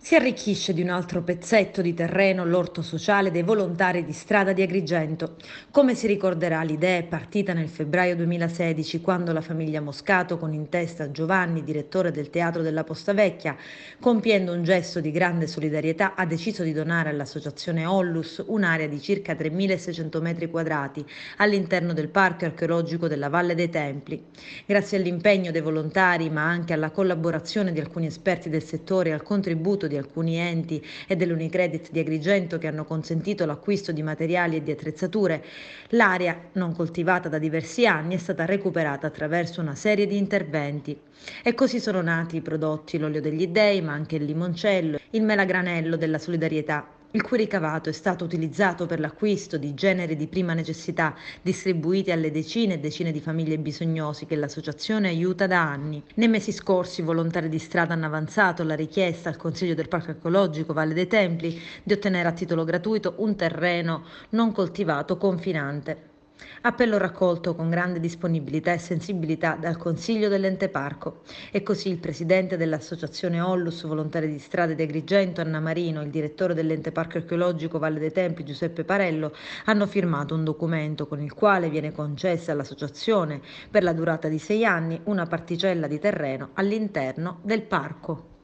Si arricchisce di un altro pezzetto di terreno l'orto sociale dei volontari di strada di Agrigento. Come si ricorderà, l'idea è partita nel febbraio 2016, quando la famiglia Moscato, con in testa Giovanni, direttore del Teatro della Posta Vecchia, compiendo un gesto di grande solidarietà, ha deciso di donare all'associazione Ollus un'area di circa 3.600 metri quadrati all'interno del Parco archeologico della Valle dei Templi. Grazie all'impegno dei volontari, ma anche alla collaborazione di alcuni esperti del settore e al contributo di alcuni enti e dell'Unicredit di Agrigento che hanno consentito l'acquisto di materiali e di attrezzature, l'area, non coltivata da diversi anni, è stata recuperata attraverso una serie di interventi. E così sono nati i prodotti l'olio degli dei, ma anche il limoncello, il melagranello della solidarietà, il cui ricavato è stato utilizzato per l'acquisto di generi di prima necessità distribuiti alle decine e decine di famiglie bisognosi che l'associazione aiuta da anni. Nei mesi scorsi i volontari di strada hanno avanzato la richiesta al Consiglio del Parco Ecologico Valle dei Templi di ottenere a titolo gratuito un terreno non coltivato confinante. Appello raccolto con grande disponibilità e sensibilità dal Consiglio dell'Ente Parco. E così il presidente dell'associazione Ollus Volontari di Strade di Agrigento, Anna Marino, il direttore dell'Ente Parco Archeologico Valle dei Templi, Giuseppe Parello, hanno firmato un documento con il quale viene concessa all'associazione, per la durata di 6 anni, una particella di terreno all'interno del parco.